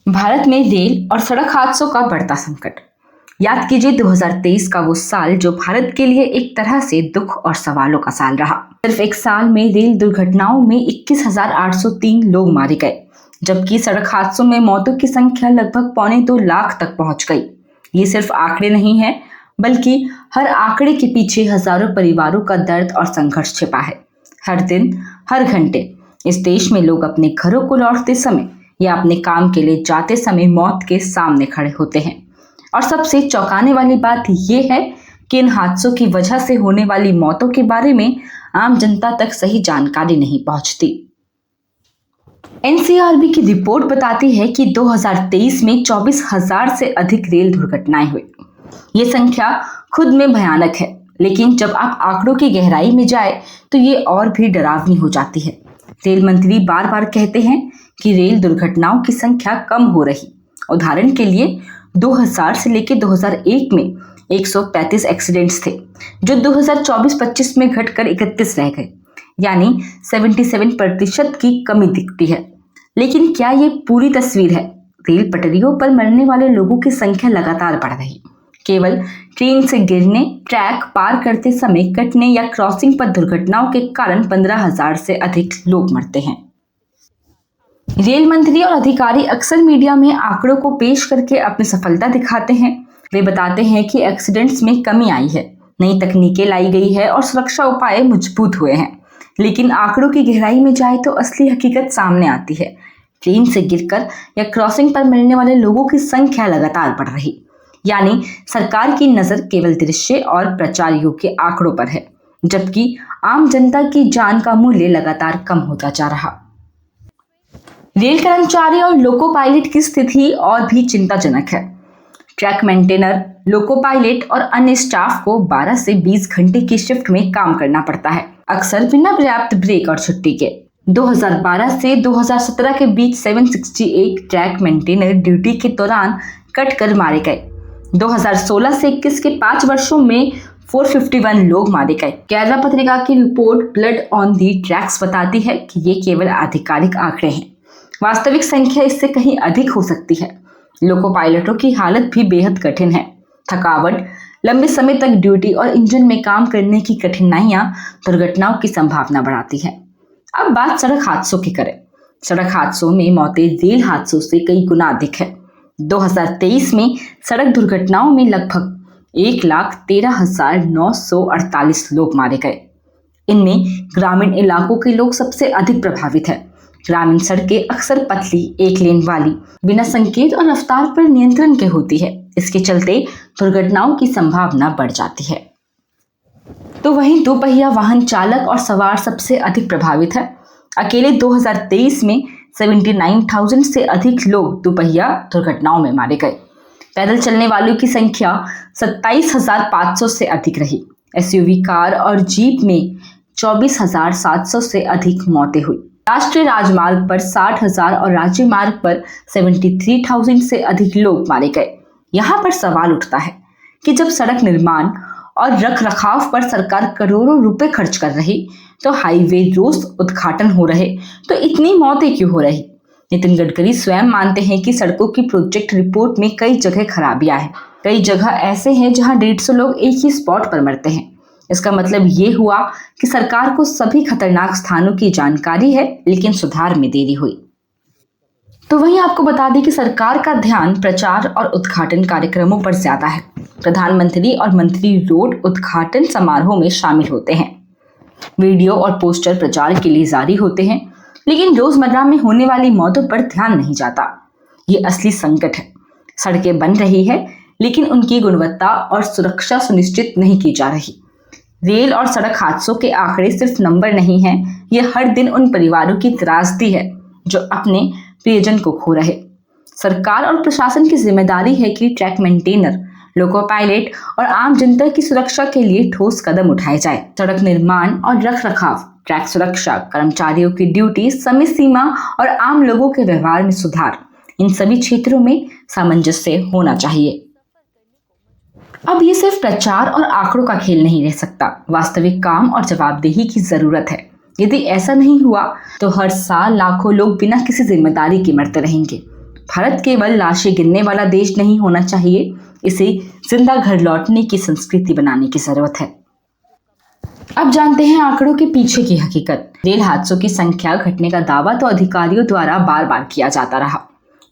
भारत में रेल और सड़क हादसों का बढ़ता संकट। याद कीजिए 2023 का वो साल जो भारत के लिए एक तरह से दुख और सवालों का साल रहा। सिर्फ एक साल में रेल दुर्घटनाओं में 21,803 लोग मारे गए, जबकि सड़क हादसों में मौतों की संख्या लगभग 2.25 लाख तक पहुंच गई। ये सिर्फ आंकड़े नहीं है, बल्कि हर आंकड़े के पीछे हजारों परिवारों का दर्द और संघर्ष छिपा है। हर दिन, हर घंटे इस देश में लोग अपने घरों को लौटते समय या अपने काम के लिए जाते समय मौत के सामने खड़े होते हैं। और सबसे चौंकाने वाली बात यह है कि इन हादसों की वजह से होने वाली मौतों के बारे में आम जनता तक सही जानकारी नहीं पहुंचती। एनसीआरबी की रिपोर्ट बताती है कि 2023 में 24,000 से अधिक रेल दुर्घटनाएं हुई। ये संख्या खुद में भयानक है, लेकिन जब आप आंकड़ों की गहराई में जाए तो ये और भी डरावनी हो जाती है। रेल मंत्री बार बार कहते हैं कि रेल दुर्घटनाओं की संख्या कम हो रही। उदाहरण के लिए 2000 से लेकर 2001 में 135 एक्सीडेंट्स थे, जो 2024-25 में घटकर 31 रह गए, यानी 77% की कमी दिखती है। लेकिन क्या ये पूरी तस्वीर है? रेल पटरियों पर मरने वाले लोगों की संख्या लगातार बढ़ रही। केवल ट्रेन से गिरने, ट्रैक पार करते समय कटने या क्रॉसिंग पर दुर्घटनाओं के कारण 15,000 से अधिक लोग मरते हैं। रेल मंत्री और अधिकारी अक्सर मीडिया में आंकड़ों को पेश करके अपनी सफलता दिखाते हैं। वे बताते हैं कि एक्सीडेंट्स में कमी आई है, नई तकनीकें लाई गई है और सुरक्षा उपाय मजबूत हुए हैं। लेकिन आंकड़ों की गहराई में जाए तो असली हकीकत सामने आती है। ट्रेन से गिरकर या क्रॉसिंग पर मरने वाले लोगों की संख्या लगातार बढ़ रही, यानी सरकार की नजर केवल दृश्य और प्रचार योग्य आंकड़ों पर है, जबकि आम जनता की जान का मूल्य लगातार कम होता जा रहा। रेल कर्मचारी और लोको पायलट की स्थिति और भी चिंताजनक है। ट्रैक मेंटेनर, लोको पायलट और अन्य स्टाफ को 12 से 20 घंटे की शिफ्ट में काम करना पड़ता है, अक्सर बिना पर्याप्त ब्रेक और छुट्टी के। 2012 से 2017 के बीच 768 ट्रैक मेंटेनर ड्यूटी के दौरान कट कर मारे गए। 2016 से 21 के 5 वर्षों में 451 लोग मारे गए। कैरला पत्रिका की report blood on the tracks बताती है कि ये केवल आधिकारिक आंकड़े हैं। वास्तविक संख्या इससे कहीं अधिक हो सकती है। लोको पायलटों की हालत भी बेहद कठिन है। थकावट, लंबे समय तक ड्यूटी और इंजन में काम करने की कठिनाइयां दुर्घटनाओं की संभावना बढ़ाती है। अब बात सड़क हादसों की करें। सड़क हादसों में मौतें रेल हादसों से कई गुना अधिक है। 2023 में सड़क दुर्घटनाओं में लगभग 1,13,948 लोग मारे गए। इनमें ग्रामीण इलाकों के लोग सबसे अधिक प्रभावित है। ग्रामीण सड़कें अक्सर पतली, एक लेन वाली, बिना संकेत और रफ्तार पर नियंत्रण के होती है। इसके चलते दुर्घटनाओं की संभावना बढ़ जाती है। तो वहीं दोपहिया वाहन चालक और सवार सबसे अधिक प्रभावित है। अकेले 2023 में 79,000 से अधिक लोग दोपहिया दुर्घटनाओं में मारे गए। पैदल चलने वालों की संख्या 27,500 से अधिक रही। एसयूवी, कार और जीप में 24,700 से अधिक मौतें हुई। राष्ट्रीय राजमार्ग पर 60,000 और राज्य मार्ग पर 73,000 से अधिक लोग मारे गए। यहाँ पर सवाल उठता है कि जब सड़क निर्माण और रखरखाव पर सरकार करोड़ों रुपए खर्च कर रही, तो हाईवे रोज उद्घाटन हो रहे, तो इतनी मौतें क्यों हो रही? नितिन गडकरी स्वयं मानते हैं कि सड़कों की प्रोजेक्ट रिपोर्ट में कई जगह खराबियां हैं। कई जगह ऐसे हैं जहां 150 लोग एक ही स्पॉट पर मरते हैं। इसका मतलब ये हुआ कि सरकार को सभी खतरनाक स्थानों की जानकारी है, लेकिन सुधार में देरी हुई। तो वहीं आपको बता दें कि सरकार का ध्यान प्रचार और उद्घाटन कार्यक्रमों पर ज्यादा है। प्रधानमंत्री और मंत्री रोड उद्घाटन समारोह में शामिल होते हैं। वीडियो और पोस्टर प्रचार के लिए जारी होते हैं, लेकिन रोजमर्रा में होने वाली मौतों पर ध्यान नहीं जाता। ये असली संकट है। सड़कें बन रही है, लेकिन उनकी गुणवत्ता और सुरक्षा सुनिश्चित नहीं की जा रही। रेल और सड़क हादसों के आंकड़े सिर्फ नंबर नहीं हैं, ये हर दिन उन परिवारों की त्रासदी है जो अपने प्रियजन को खो रहे। सरकार और प्रशासन की जिम्मेदारी है कि ट्रैक मेंटेनर, लोको पायलट और आम जनता की सुरक्षा के लिए ठोस कदम उठाए जाए। सड़क निर्माण और रखरखाव, ट्रैक सुरक्षा, कर्मचारियों की ड्यूटी, समय सीमा और आम लोगों के व्यवहार में सुधार, इन सभी क्षेत्रों में सामंजस्य होना चाहिए। अब ये सिर्फ प्रचार और आंकड़ों का खेल नहीं रह सकता। वास्तविक काम और जवाबदेही की जरूरत है। यदि ऐसा नहीं हुआ तो हर साल लाखों लोग बिना किसी जिम्मेदारी के मरते रहेंगे। भारत केवल लाशें गिनने वाला देश नहीं होना चाहिए, इसे जिंदा घर लौटने की संस्कृति बनाने की जरूरत है। अब जानते हैं आंकड़ों के पीछे की हकीकत। रेल हादसों की संख्या घटने का दावा तो अधिकारियों द्वारा बार बार किया जाता रहा।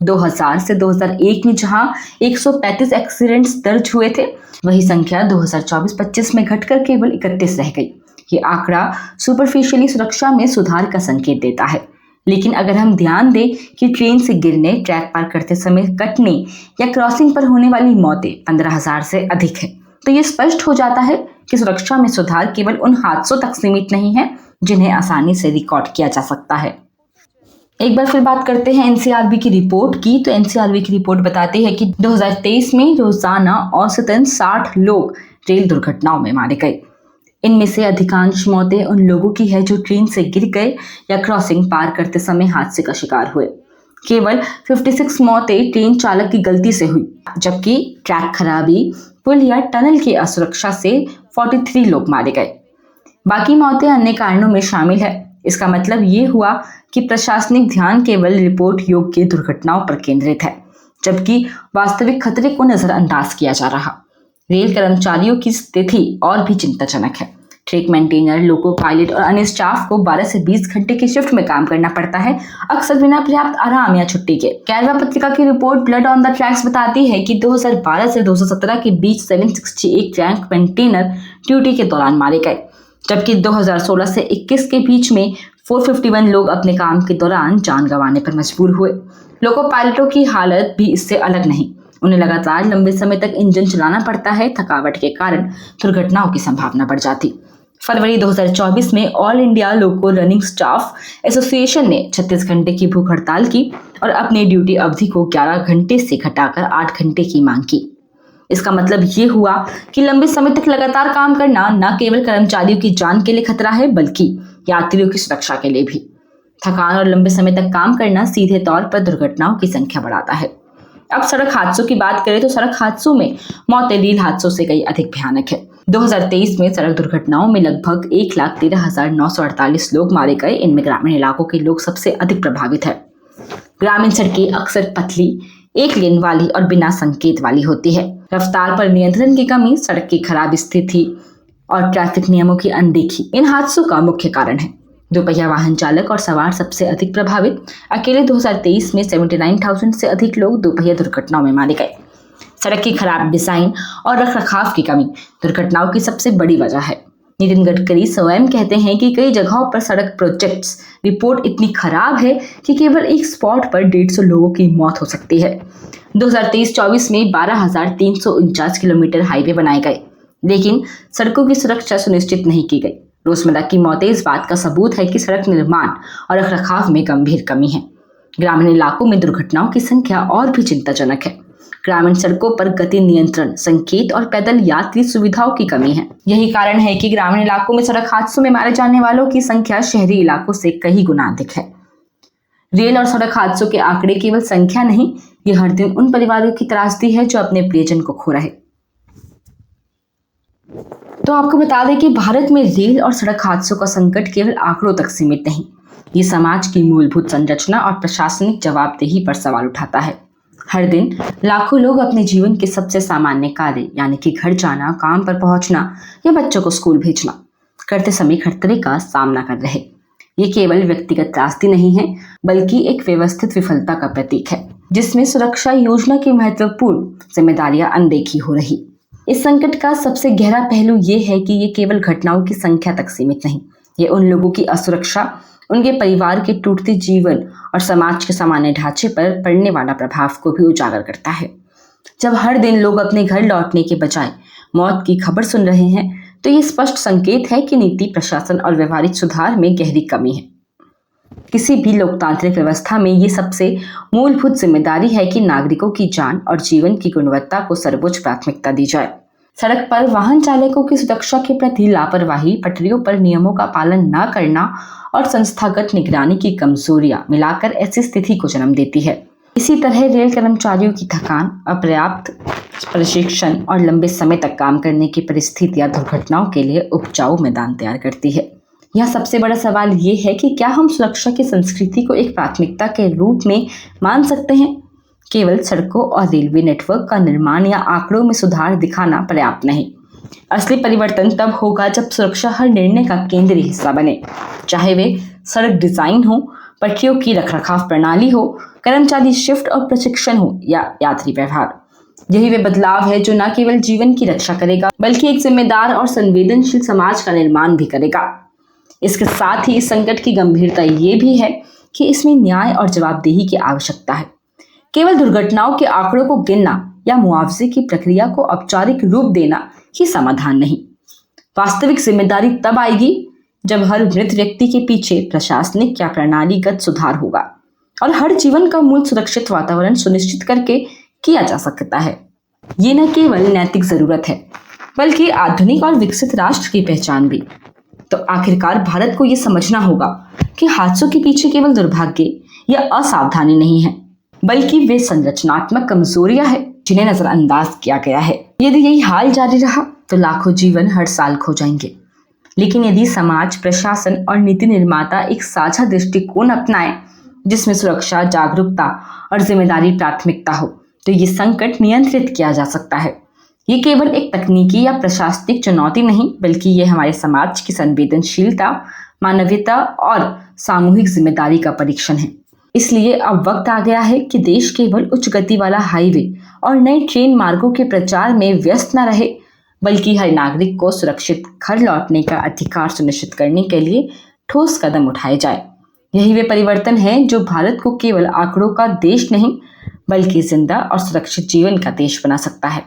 2000 से 2001 में जहां 135 एक्सीडेंट्स दर्ज हुए थे, वही संख्या 2024-25 में घटकर केवल 31 रह गई। ये आंकड़ा सुपरफिशियली सुरक्षा में सुधार का संकेत देता है, लेकिन अगर हम ध्यान दें कि ट्रेन से गिरने, ट्रैक पार करते समय कटने या क्रॉसिंग पर होने वाली मौतें 15,000 से अधिक है, तो ये स्पष्ट हो जाता है कि सुरक्षा में सुधार केवल उन हादसों तक सीमित नहीं है जिन्हें आसानी से रिकॉर्ड किया जा सकता है। एक बार फिर बात करते हैं एनसीआरबी की रिपोर्ट की। तो एनसीआरबी की रिपोर्ट बताती है कि 2023 में रोजाना औसतन 60 लोग रेल दुर्घटनाओं में मारे गए। इनमें से अधिकांश मौतें उन लोगों की है जो ट्रेन से गिर गए या क्रॉसिंग पार करते समय हादसे का शिकार हुए। केवल 56 मौतें ट्रेन चालक की गलती से हुई, जबकि ट्रैक खराबी, पुल या टनल की असुरक्षा से 43 लोग मारे गए। बाकी मौतें अन्य कारणों में शामिल है। इसका मतलब ये हुआ कि प्रशासनिक ध्यान केवल रिपोर्ट योग्य दुर्घटनाओं पर केंद्रित है, जबकि वास्तविक खतरे को नजरअंदाज किया जा रहा। रेल कर्मचारियों की स्थिति और भी चिंताजनक है। ट्रैक मेंटेनर, लोको पायलट और अन्य स्टाफ को 12 से 20 घंटे की शिफ्ट में काम करना पड़ता है, अक्सर बिना पर्याप्त आराम या छुट्टी के। कैरवा पत्रिका की report blood on the tracks बताती है कि 2012 से 2017 के बीच 761 ट्रैक मेंटेनर ड्यूटी के दौरान मारे गए, जबकि 2016 से 21 के बीच में 451 लोग अपने काम के दौरान जान गंवाने पर मजबूर हुए। लोको पायलटों की हालत भी इससे अलग नहीं। उन्हें लगातार लंबे समय तक इंजन चलाना पड़ता है। थकावट के कारण दुर्घटनाओं की संभावना बढ़ जाती। फरवरी 2024 में ऑल इंडिया लोको रनिंग स्टाफ एसोसिएशन ने 36 घंटे की भूख हड़ताल की और अपनी ड्यूटी अवधि को 11 घंटे से घटाकर 8 घंटे की मांग की। इसका मतलब ये हुआ कि लंबे समय तक लगातार काम करना न केवल कर्मचारियों की जान के लिए खतरा है, बल्कि यात्रियों की सुरक्षा के लिए भी। थकान और लंबे समय तक काम करना सीधे तौर पर दुर्घटनाओं की संख्या बढ़ाता है। अब सड़क हादसों की बात करें तो सड़क हादसों में मौतें रेल हादसों से कई अधिक भयानक है। 2023 में सड़क दुर्घटनाओं में लगभग 1,13,948 लोग मारे गए। इनमें ग्रामीण इलाकों के लोग सबसे अधिक प्रभावित है। ग्रामीण सड़कें अक्सर पतली, एक लेन वाली और बिना संकेत वाली होती है। रफ्तार पर नियंत्रण की कमी, सड़क की खराब स्थिति और ट्रैफिक नियमों की अनदेखी इन हादसों का मुख्य कारण है। दोपहिया वाहन चालक और सवार सबसे अधिक प्रभावित। अकेले 2023 में 79,000 से अधिक लोग दोपहिया दुर्घटनाओं में मारे गए। सड़क की खराब डिजाइन और रखरखाव की कमी दुर्घटनाओं की सबसे बड़ी वजह है। नितिन गडकरी स्वयं कहते हैं कि कई जगहों पर सड़क प्रोजेक्ट्स रिपोर्ट इतनी खराब है कि केवल एक स्पॉट पर 150 लोगों की मौत हो सकती है। 2023-24 में 12,349 किलोमीटर हाईवे बनाए गए, लेकिन सड़कों की सुरक्षा सुनिश्चित नहीं की गई। रोजमर्रा की मौतें इस बात का सबूत है कि सड़क निर्माण और रखरखाव में गंभीर कमी है। ग्रामीण इलाकों में दुर्घटनाओं की संख्या और भी चिंताजनक है। ग्रामीण सड़कों पर गति नियंत्रण, संकेत और पैदल यात्री सुविधाओं की कमी है। यही कारण है कि ग्रामीण इलाकों में सड़क हादसों में मारे जाने वालों की संख्या शहरी इलाकों से कई गुना अधिक है। रेल और सड़क हादसों के आंकड़े केवल संख्या नहीं, ये हर दिन उन परिवारों की त्रासदी है जो अपने प्रियजन को खो रहे। तो आपको बता दें कि भारत में रेल और सड़क हादसों का संकट केवल आंकड़ों तक सीमित नहीं, ये समाज की मूलभूत संरचना और प्रशासनिक जवाबदेही पर सवाल उठाता है। हर दिन लाखों लोग अपने जीवन के सबसे सामान्य कार्य यानी कि घर जाना, काम पर पहुंचना या बच्चों को स्कूल भेजना करते समय खतरे का सामना कर रहे। ये केवल व्यक्तिगत त्रासदी नहीं है, बल्कि एक व्यवस्थित विफलता का प्रतीक है, जिसमें सुरक्षा योजना की महत्वपूर्ण जिम्मेदारियां अनदेखी हो रही। इस संकट का सबसे गहरा पहलू ये है कि ये केवल घटनाओं की संख्या तक सीमित नहीं, ये उन लोगों की असुरक्षा, उनके परिवार के टूटते जीवन और समाज के सामान्य ढांचे पर पड़ने वाला प्रभाव को भी उजागर करता है। जब हर दिन लोग अपने घर लौटने के बजाय मौत की खबर सुन रहे हैं, तो ये स्पष्ट संकेत है कि नीति, प्रशासन और व्यवहारिक सुधार में गहरी कमी है। किसी भी लोकतांत्रिक व्यवस्था में ये सबसे मूलभूत जिम्मेदारी है कि नागरिकों की जान और जीवन की गुणवत्ता को सर्वोच्च प्राथमिकता दी जाए। सड़क पर वाहन चालकों की सुरक्षा के प्रति लापरवाही, पटरियों पर नियमों का पालन न करना और संस्थागत निगरानी की कमजोरियां मिलाकर ऐसी स्थिति को जन्म देती है। इसी तरह रेल कर्मचारियों की थकान, अपर्याप्त प्रशिक्षण और लंबे समय तक काम करने की परिस्थितियां दुर्घटनाओं के लिए उपजाऊ मैदान तैयार करती है। यह सबसे बड़ा सवाल ये है कि क्या हम सुरक्षा की संस्कृति को एक प्राथमिकता के रूप में मान सकते हैं, केवल सड़कों और रेलवे नेटवर्क का निर्माण या आंकड़ों में सुधार दिखाना पर्याप्त नहीं। असली परिवर्तन तब होगा जब सुरक्षा हर निर्णय का केंद्रीय हिस्सा बने, चाहे वे सड़क डिजाइन हो, पटरियों की रखरखाव प्रणाली हो, कर्मचारी शिफ्ट और प्रशिक्षण हो या यात्री व्यवहार। यही वे बदलाव है जो न केवल जीवन की रक्षा करेगा बल्कि एक जिम्मेदार और संवेदनशील समाज का निर्माण भी करेगा। इसके साथ ही इस संकट की गंभीरता ये भी है कि इसमें न्याय और जवाबदेही की आवश्यकता है। केवल दुर्घटनाओं के आंकड़ों को गिनना या मुआवजे की प्रक्रिया को औपचारिक रूप देना ही समाधान नहीं। वास्तविक जिम्मेदारी तब आएगी जब हर मृत व्यक्ति के पीछे प्रशासनिक या प्रणालीगत सुधार होगा और हर जीवन का मूल सुरक्षित वातावरण सुनिश्चित करके किया जा सकता है। ये न केवल नैतिक जरूरत है बल्कि आधुनिक और विकसित राष्ट्र की पहचान भी। तो आखिरकार भारत को ये समझना होगा कि हादसों के पीछे केवल दुर्भाग्य या असावधानी नहीं है, बल्कि वे संरचनात्मक कमजोरियां हैं जिन्हें नजरअंदाज किया गया है। यदि यही हाल जारी रहा तो लाखों जीवन हर साल खो जाएंगे। लेकिन यदि समाज, प्रशासन और नीति निर्माता एक साझा दृष्टिकोण अपनाएं जिसमें सुरक्षा, जागरूकता और जिम्मेदारी प्राथमिकता हो, तो ये संकट नियंत्रित किया जा सकता है। ये केवल एक तकनीकी या प्रशासनिक चुनौती नहीं, बल्कि ये हमारे समाज की संवेदनशीलता, मानवीयता और सामूहिक जिम्मेदारी का परीक्षण है। इसलिए अब वक्त आ गया है कि देश केवल उच्च गति वाला हाईवे और नए ट्रेन मार्गों के प्रचार में व्यस्त न रहे, बल्कि हर नागरिक को सुरक्षित घर लौटने का अधिकार सुनिश्चित करने के लिए ठोस कदम उठाए जाए। यही वे परिवर्तन है जो भारत को केवल आंकड़ों का देश नहीं, बल्कि जिंदा और सुरक्षित जीवन का देश बना सकता है।